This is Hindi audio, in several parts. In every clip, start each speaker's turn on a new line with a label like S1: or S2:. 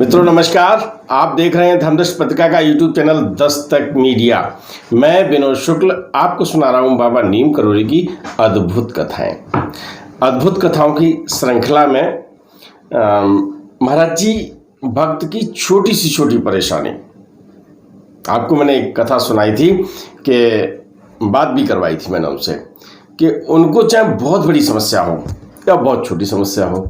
S1: मित्रों नमस्कार, आप देख रहे हैं धर्मदर्श पत्रिका का यूट्यूब चैनल दस्तक मीडिया। मैं विनोद शुक्ल आपको सुना रहा हूं बाबा नीम करोली की अद्भुत कथाएं। अद्भुत कथाओं की श्रृंखला में महाराज जी भक्त की छोटी सी छोटी परेशानी, आपको मैंने एक कथा सुनाई थी कि बात भी करवाई थी मैंने उनसे कि उनको चाहे बहुत बड़ी समस्या हो या बहुत छोटी समस्या हो,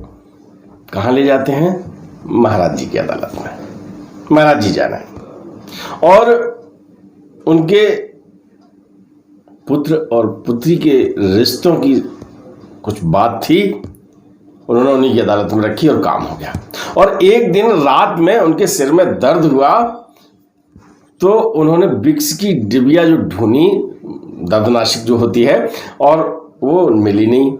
S1: कहाँ ले जाते हैं? महाराज जी की अदालत में। महाराज जी जाना है और उनके पुत्र और पुत्री के रिश्तों की कुछ बात थी, उन्होंने उन्हीं की अदालत में रखी और काम हो गया। और एक दिन रात में उनके सिर में दर्द हुआ तो उन्होंने विक्स की डिबिया जो ढूंढी, दर्दनाशक जो होती है, और वो मिली नहीं।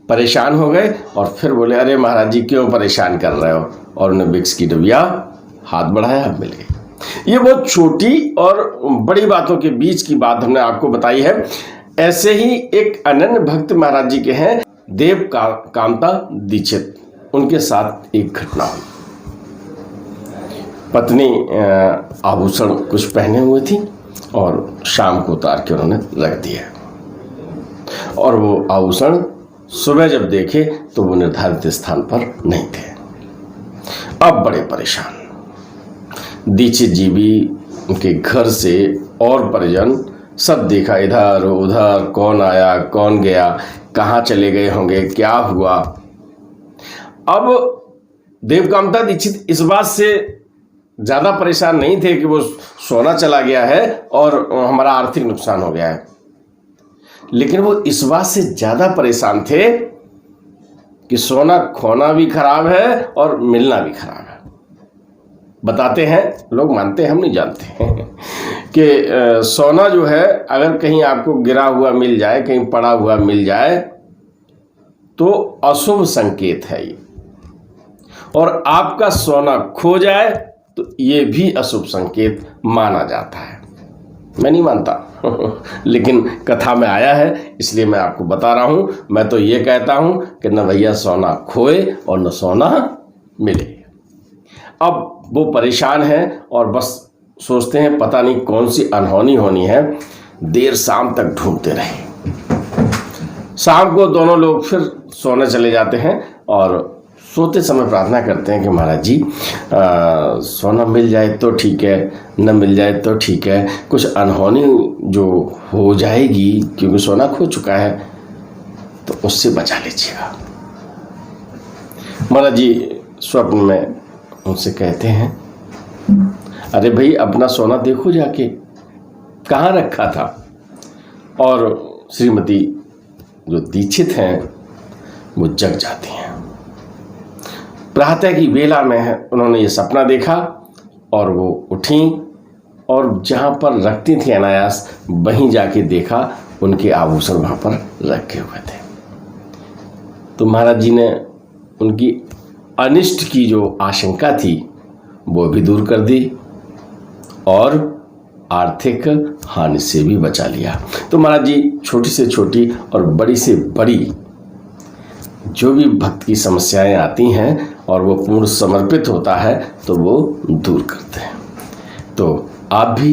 S1: परेशान हो गए और फिर बोले, अरे महाराज जी क्यों परेशान कर रहे हो? और उन्हें विक्स की डिबिया हाथ बढ़ाया, मिल गई। ये बहुत छोटी और बड़ी बातों के बीच की बात हमने आपको बताई है। ऐसे ही एक अनन्य भक्त महाराज जी के हैं, देव कामता दीक्षित। उनके साथ एक घटना हुई। पत्नी आभूषण कुछ पहने हुए थी और शाम को उतार के उन्होंने रख दिया, और वो आभूषण सुबह जब देखे तो वो निर्धारित स्थान पर नहीं थे। अब बड़े परेशान दीक्षित जी भी, उनके घर से और परिजन सब देखा, इधर उधर कौन आया कौन गया, कहाँ चले गए होंगे, क्या हुआ। अब देवकामता दीक्षित इस बात से ज़्यादा परेशान नहीं थे कि वो सोना चला गया है और हमारा आर्थिक नुकसान हो गया है, लेकिन वो इस बात से ज़्यादा परेशान थे कि सोना खोना भी खराब है और मिलना भी खराब है। बताते हैं लोग, मानते हैं, हम नहीं जानते हैं कि सोना जो है अगर कहीं आपको गिरा हुआ मिल जाए, कहीं पड़ा हुआ मिल जाए तो अशुभ संकेत है ये, और आपका सोना खो जाए तो ये भी अशुभ संकेत माना जाता है। मैं नहीं मानता लेकिन कथा में आया है इसलिए मैं आपको बता रहा हूं। मैं तो ये कहता हूं कि न भैया सोना खोए और न सोना मिले। अब वो परेशान है और बस सोचते हैं पता नहीं कौन सी अनहोनी होनी है। देर शाम तक ढूंढते रहे। शाम को दोनों लोग फिर सोने चले जाते हैं और सोते समय प्रार्थना करते हैं कि महाराज जी सोना मिल जाए तो ठीक है, न मिल जाए तो ठीक है, कुछ अनहोनी जो हो जाएगी क्योंकि सोना खो चुका है तो उससे बचा लीजिएगा। महाराज जी स्वप्न में उनसे कहते हैं, अरे भाई अपना सोना देखो जाके कहाँ रखा था। और श्रीमती जो दीक्षित हैं वो जग जाती हैं। प्रातः की बेला में उन्होंने ये सपना देखा और वो उठी और जहाँ पर रखती थी अनायास वहीं जाके देखा उनके आभूषण वहाँ पर रखे हुए थे। तो महाराज जी ने उनकी अनिष्ट की जो आशंका थी वो भी दूर कर दी और आर्थिक हानि से भी बचा लिया। तो महाराज जी छोटी से छोटी और बड़ी से बड़ी जो भी भक्त की समस्याएं आती हैं और वो पूर्ण समर्पित होता है तो वो दूर करते हैं। तो आप भी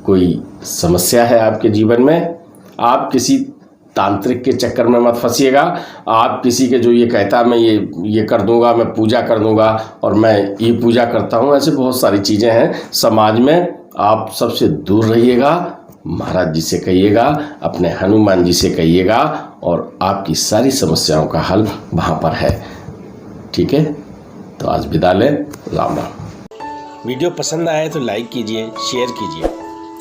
S1: कोई समस्या है आपके जीवन में, आप किसी तांत्रिक के चक्कर में मत फंसिएगा। आप किसी के जो ये कहता मैं ये कर दूंगा, मैं पूजा कर दूंगा और मैं ये पूजा करता हूँ, ऐसे बहुत सारी चीज़ें हैं समाज में। आप सबसे दूर रहिएगा। महाराज जी से कहिएगा, अपने हनुमान जी से कहिएगा और आपकी सारी समस्याओं का हल वहाँ पर है। ठीक है, तो आज विदा लें। राम राम। वीडियो पसंद आए तो लाइक कीजिए, शेयर कीजिए,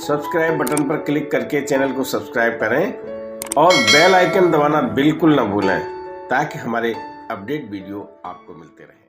S1: सब्सक्राइब बटन पर क्लिक करके चैनल को सब्सक्राइब करें और बेल आइकन दबाना बिल्कुल ना भूलें ताकि हमारे अपडेट वीडियो आपको मिलते रहें।